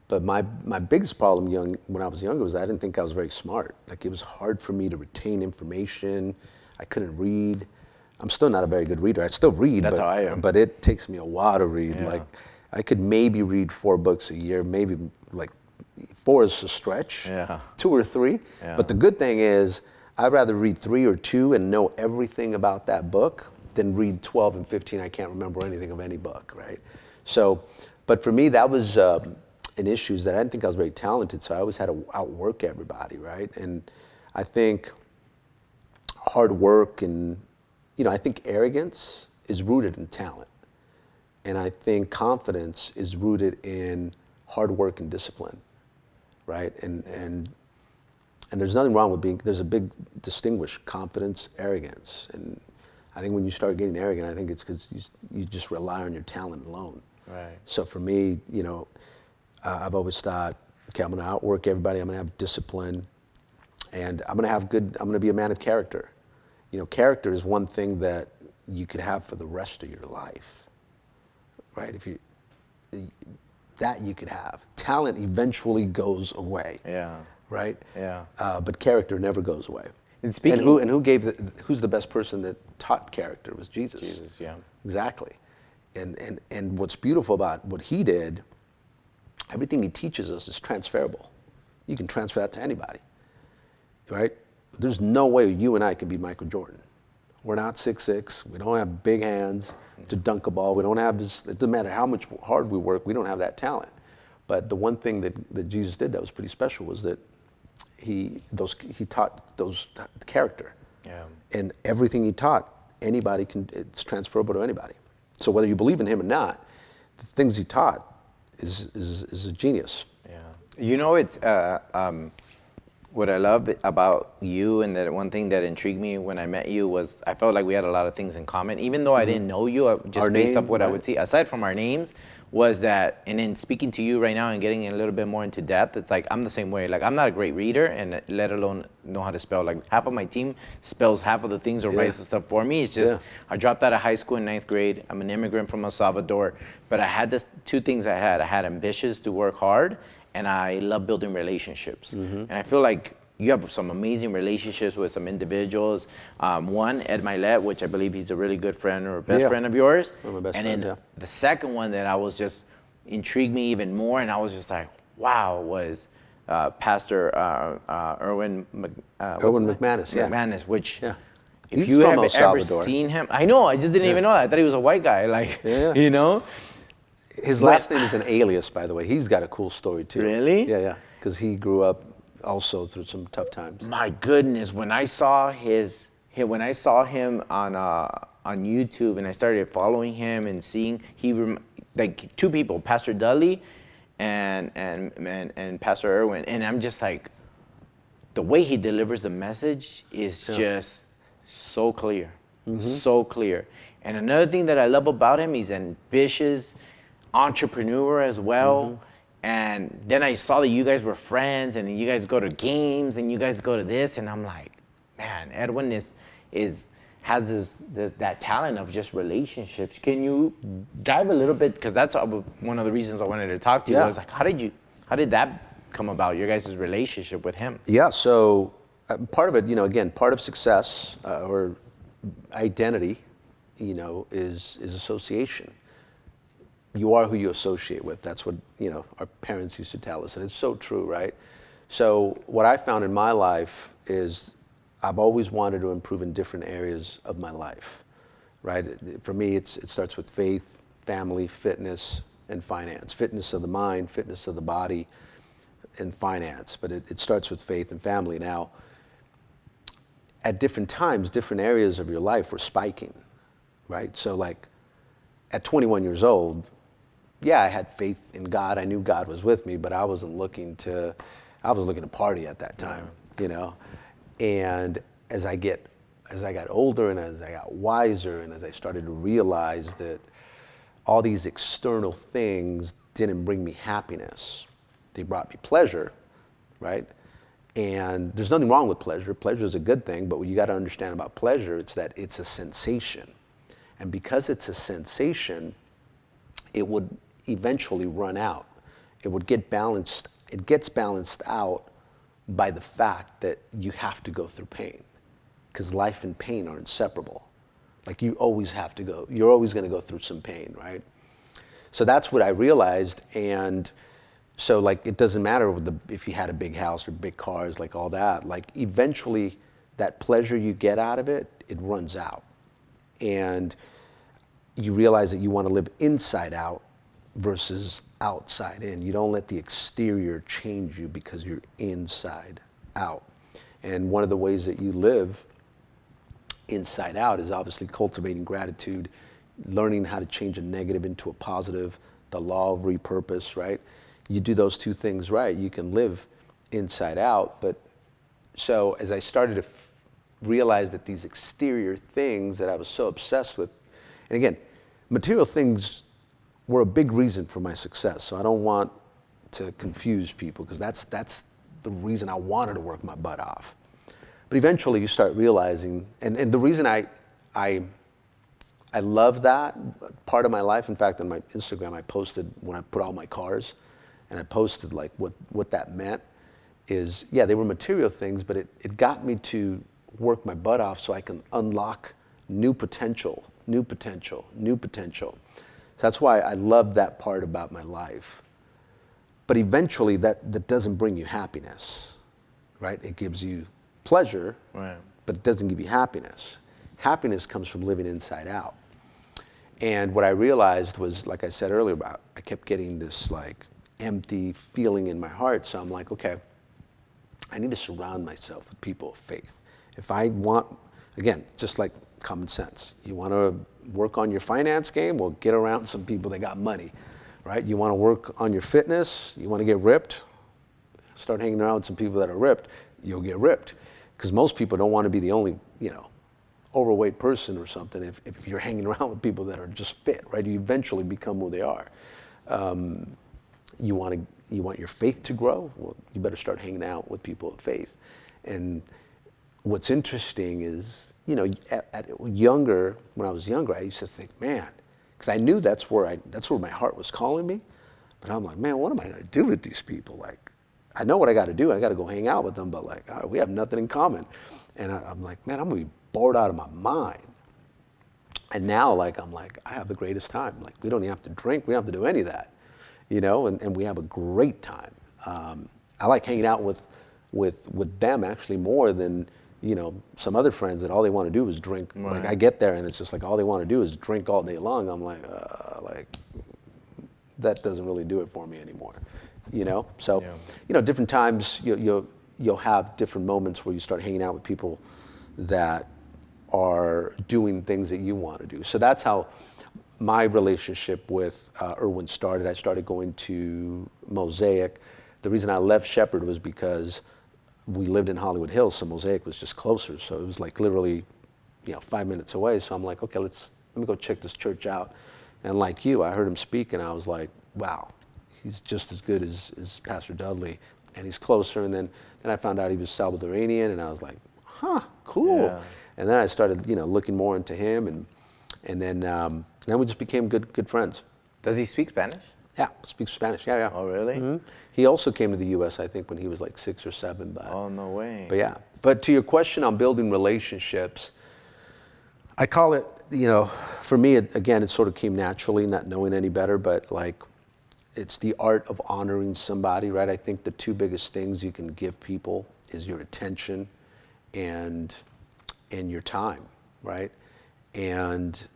but my biggest problem when I was younger was that I didn't think I was very smart. Like it was hard for me to retain information. I couldn't read. I'm still not a very good reader. I still read, That's how I am. But it takes me a while to read. Yeah. Like I could maybe read 4 books a year, maybe like 4 is a stretch, 2 or 3. Yeah. But the good thing is I'd rather read 3 or 2 and know everything about that book than read 12 and 15. I can't remember anything of any book, right? So, but for me, that was an issue, is that I didn't think I was very talented, so I always had to outwork everybody, right? And I think hard work and, I think arrogance is rooted in talent. And I think confidence is rooted in hard work and discipline, right? And there's nothing wrong with there's a big distinguish confidence, arrogance. And I think when you start getting arrogant, I think it's because you just rely on your talent alone. Right. So for me, I've always thought, okay, I'm going to outwork everybody. I'm going to have discipline, and I'm going to be a man of character. Character is one thing that you could have for the rest of your life, right? That you could have. Talent eventually goes away. Yeah. Right? Yeah. But character never goes away. And speaking, Who's the best person that taught character? Was Jesus. Jesus, yeah. Exactly. And what's beautiful about what he did, everything he teaches us is transferable. You can transfer that to anybody, right? There's no way you and I can be Michael Jordan. We're not 6'6", we don't have big hands to dunk a ball, we don't have this, it doesn't matter how much hard we work, we don't have that talent. But the one thing that Jesus did that was pretty special was that he taught those character. Yeah. And everything he taught, it's transferable to anybody. So whether you believe in him or not, the things he taught is a genius. Yeah. You know, what I love about you, and that one thing that intrigued me when I met you was I felt like we had a lot of things in common, even though I didn't know you. Just based off what I would see, aside from our names, was that, and in speaking to you right now and getting a little bit more into depth, it's like I'm the same way. Like I'm not a great reader, and let alone know how to spell. Like half of my team spells half of the things or writes the stuff for me. It's just I dropped out of high school in 9th grade. I'm an immigrant from El Salvador, but I had two things. I had ambitions to work hard, and I love building relationships. And I feel like you have some amazing relationships with some individuals. One, Ed Milet, which I believe he's a really good friend or best friend of yours. One of my best and friends, then the second one that I was just intrigued me even more, and I was just like, wow, was Pastor Erwin McManus. McManus, which if He's you from have El ever Salvador. seen him, I know, I just didn't even know that. I thought he was a white guy, like, you know? His last name is an alias, by the way. He's got a cool story too. Really? Yeah, because he grew up also through some tough times. My goodness, when I saw him on YouTube, and I started following him and seeing like two people, Pastor Dudley and Pastor Erwin, and I'm just like, the way he delivers the message is just so clear, so clear. And another thing that I love about him, he's ambitious entrepreneur as well. And then I saw that you guys were friends, and you guys go to games, and you guys go to this, and I'm like, man, Edwin has that talent of just relationships. Can you dive a little bit, because that's one of the reasons I wanted to talk to you. Was like, how did that come about, your guys' relationship with him? Yeah, so part of it, again, part of success or identity, is association. You are who you associate with. That's what, our parents used to tell us, and it's so true, right? So what I found in my life is I've always wanted to improve in different areas of my life, right? For me, it starts with faith, family, fitness, and finance. Fitness of the mind, fitness of the body, and finance. But it starts with faith and family. Now, at different times, different areas of your life were spiking, right? So like at 21 years old, I had faith in God. I knew God was with me, but I was looking to party at that time, And as I got older, and as I got wiser, and as I started to realize that all these external things didn't bring me happiness, they brought me pleasure, right? And there's nothing wrong with pleasure. Pleasure is a good thing, but what you got to understand about pleasure, it's that it's a sensation. And because it's a sensation, it would eventually run out. It would get balanced. It gets balanced out by the fact that you have to go through pain, because life and pain are inseparable. Like you're always going to go through some pain, right? So that's what I realized. And so like, it doesn't matter if you had a big house or big cars, like all that, like eventually that pleasure you get out of it, it runs out. And you realize that you want to live inside out versus outside in. You don't let the exterior change you because you're inside out. And one of the ways that you live inside out is obviously cultivating gratitude, learning how to change a negative into a positive, the law of repurpose, right? You do those two things right, you can live inside out. But so as I started to realize that these exterior things that I was so obsessed with, and again, material things were a big reason for my success. So I don't want to confuse people, because that's the reason I wanted to work my butt off. But eventually you start realizing, and the reason I I love that part of my life. In fact, on my Instagram, I posted when I put all my cars, and I posted like what that meant is, yeah, they were material things, but it got me to work my butt off so I can unlock new potential. So that's why I love that part about my life. But eventually that doesn't bring you happiness, right? It gives you pleasure, right, but it doesn't give you happiness. Happiness comes from living inside out. And what I realized was, like I said earlier, about I kept getting this like empty feeling in my heart. So I'm like, okay, I need to surround myself with people of faith. If I want, again, just like common sense, you want to work on your finance game, well, get around some people that got money, right? You want to work on your fitness, you want to get ripped, start hanging around with some people that are ripped, you'll get ripped. Because most people don't want to be the only, overweight person or something if you're hanging around with people that are just fit, right? You eventually become who they are. You want your faith to grow? Well, you better start hanging out with people of faith. And what's interesting is, when I was younger, I used to think, man, because I knew that's where my heart was calling me. But I'm like, man, what am I going to do with these people? Like, I know what I got to do. I got to go hang out with them, but like, we have nothing in common. And I'm like, man, I'm going to be bored out of my mind. And now, I'm like, I have the greatest time. Like, we don't even have to drink. We don't have to do any of that, and we have a great time. I like hanging out with them actually more than, some other friends that all they want to do is drink. Right. Like, I get there and it's just like all they want to do is drink all day long. I'm like, that doesn't really do it for me anymore, So, yeah. Different times you'll have different moments where you start hanging out with people that are doing things that you want to do. So that's how my relationship with Erwin started. I started going to Mosaic. The reason I left Shepherd was because we lived in Hollywood Hills, so Mosaic was just closer. So it was like literally, 5 minutes away. So I'm like, okay, let me go check this church out. And like you, I heard him speak and I was like, wow, he's just as good as Pastor Dudley, and he's closer. And then I found out he was Salvadoranian, and I was like, huh, cool. Yeah. And then I started, looking more into him, and then we just became good friends. Does he speak Spanish? Yeah, speaks Spanish. Yeah. Oh, really? Mm-hmm. He also came to the U.S. I think when he was like 6 or 7. But oh, no way. But yeah. But to your question on building relationships, I call it, for me, it sort of came naturally, not knowing any better, but like, it's the art of honoring somebody, right? I think the two biggest things you can give people is your attention and your time, right? And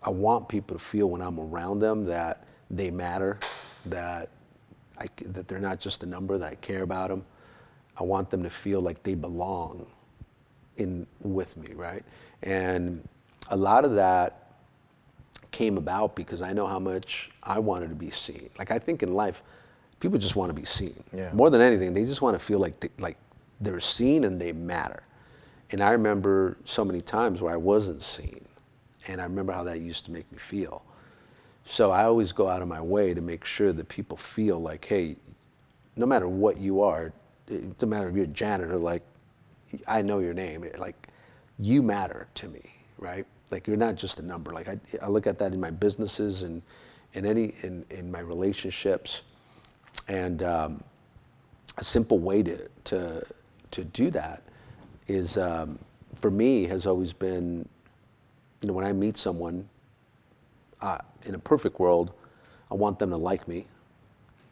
I want people to feel when I'm around them that they matter, that they're not just a number, that I care about them. I want them to feel like they belong with me, right? And a lot of that came about because I know how much I wanted to be seen. Like, I think in life, people just want to be seen. Yeah. More than anything, they just want to feel like they're seen and they matter. And I remember so many times where I wasn't seen, and I remember how that used to make me feel. So I always go out of my way to make sure that people feel like, hey, no matter what you are, it doesn't matter if you're a janitor, like, I know your name, like, you matter to me, right? Like, you're not just a number. Like, I look at that in my businesses and in my relationships. And a simple way to do that is, for me, has always been, when I meet someone, in a perfect world, I want them to like me,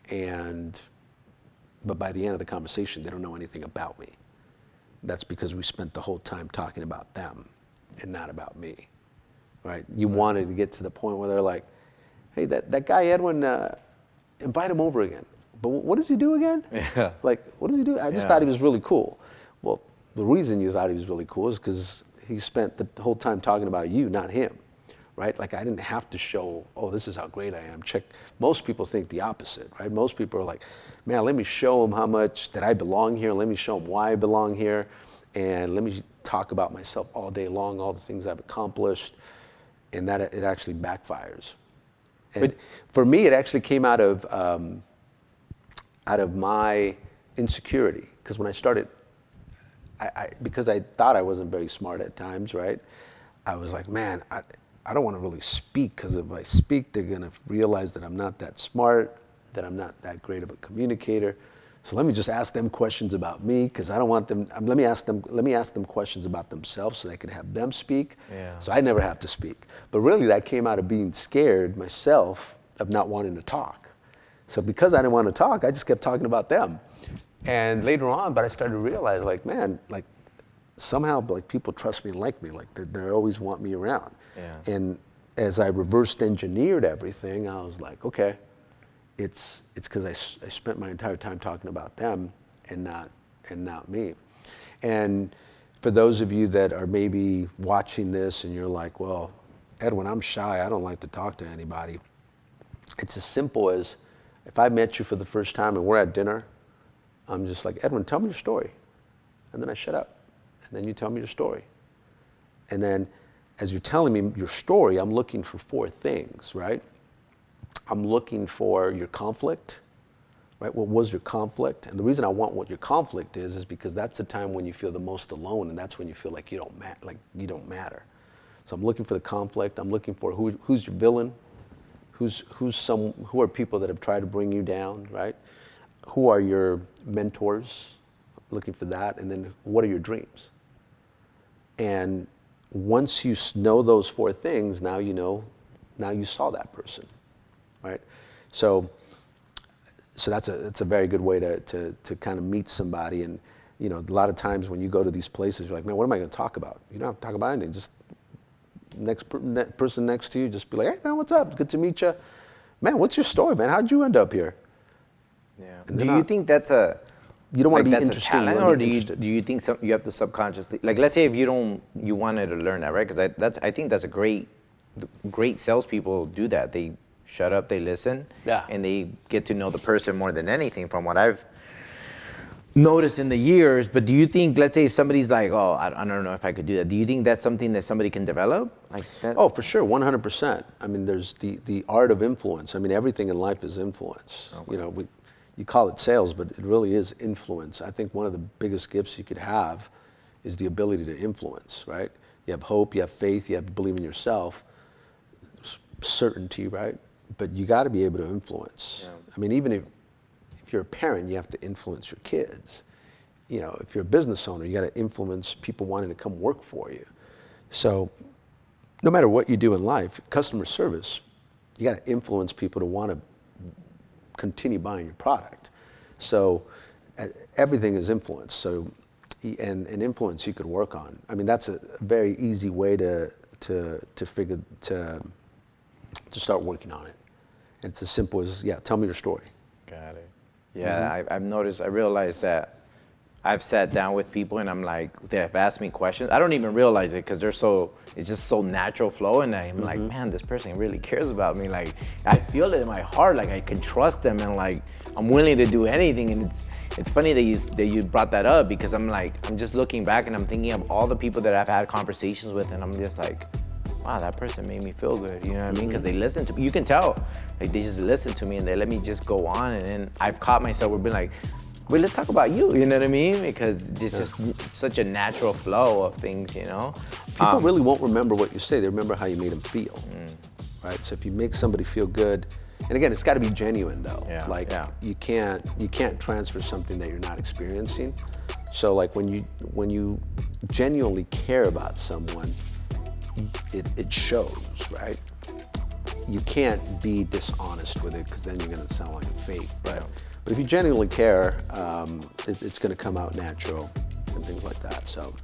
but by the end of the conversation, they don't know anything about me. That's because we spent the whole time talking about them and not about me, right? You wanted to get to the point where they're like, hey, that guy Edwin, invite him over again. But what does he do again? Yeah. Like, what does he do? I just thought he was really cool. Well, the reason you thought he was really cool is because he spent the whole time talking about you, not him, right? Like, I didn't have to show, oh, this is how great I am. Most people think the opposite, right? Most people are like, man, let me show him how much that I belong here. Let me show him why I belong here. And let me talk about myself all day long, all the things I've accomplished. And that it actually backfires. And for me, it actually came out of my insecurity. Because when I started, because I thought I wasn't very smart at times, right? I was like, man, I don't want to really speak, because if I speak, they're going to realize that I'm not that smart, that I'm not that great of a communicator. So let me just ask them questions about me, because I don't want them. Let me ask them questions about themselves so they can have them speak. Yeah. So I never have to speak. But really, that came out of being scared myself of not wanting to talk. So because I didn't want to talk, I just kept talking about them. And later on, but I started to realize, like, man, like, somehow, like, people trust me and like me, like they always want me around. Yeah. And as I reversed engineered everything, I was like, okay, it's because I spent my entire time talking about them and not me. And for those of you that are maybe watching this and you're like, well, Edwin, I'm shy, I don't like to talk to anybody. It's as simple as, if I met you for the first time and we're at dinner, I'm just like, Edwin, tell me your story. And then I shut up. And then you tell me your story. And then as you're telling me your story, I'm looking for 4 things, right? I'm looking for your conflict, right? What was your conflict? And the reason I want what your conflict is because that's the time when you feel the most alone, and that's when you feel like you don't matter. So I'm looking for the conflict. I'm looking for who's your villain, who are people that have tried to bring you down, right? Who are your mentors? Looking for that. And then what are your dreams? And once you know those 4 things, now you saw that person, right? So that's a very good way to kind of meet somebody. And a lot of times when you go to these places, you're like, man, what am I going to talk about? You don't have to talk about anything. Just person next to you, just be like, hey man, what's up? Good to meet you. Man, what's your story, man? How'd you end up here? Yeah. And Do you think that's a you don't want to be that's interesting, a talent, you or want to do be you interested. do you think you have to subconsciously, like, let's say if you wanted to learn that, right? Because I think that's a great salespeople do that. They shut up, they listen, Yeah. and they get to know the person more than anything, from what I've noticed in the years. But do you think, let's say if somebody's like, oh, I don't know if I could do that, do you think that's something that somebody can develop? Like that? Oh, for sure, 100%. I mean, there's the art of influence. I mean, everything in life is influence. Okay. You call it sales, but it really is influence. I think one of the biggest gifts you could have is the ability to influence, right? You have hope, you have faith, you have to believe in yourself, certainty, right? But you got to be able to influence. Yeah. I mean, even if you're a parent, you have to influence your kids. If you're a business owner, you got to influence people wanting to come work for you. So no matter what you do in life, customer service, you got to influence people to want to continue buying your product. So everything is influence. So and influence you could work on. I mean, that's a very easy way to start working on it. And it's as simple as, tell me your story. Got it. Yeah, I've noticed, I realized that I've sat down with people and I'm like, they have asked me questions. I don't even realize it because it's just so natural flow. And I'm like, man, this person really cares about me. Like, I feel it in my heart, like I can trust them, and like, I'm willing to do anything. And it's funny that you brought that up, because I'm just looking back and I'm thinking of all the people that I've had conversations with, and I'm just like, wow, that person made me feel good. You know what I mean? Because they listen to me. You can tell, like, they just listen to me and they let me just go on. And then I've caught myself being like, wait, let's talk about you. You know what I mean? Because it's just such a natural flow of things, People really won't remember what you say. They remember how you made them feel, right? So if you make somebody feel good, and again, it's got to be genuine though. Yeah, you can't transfer something that you're not experiencing. So like when you genuinely care about someone, it shows, right? You can't be dishonest with it, because then you're going to sound like a fake. But if you genuinely care, it's going to come out natural and things like that. So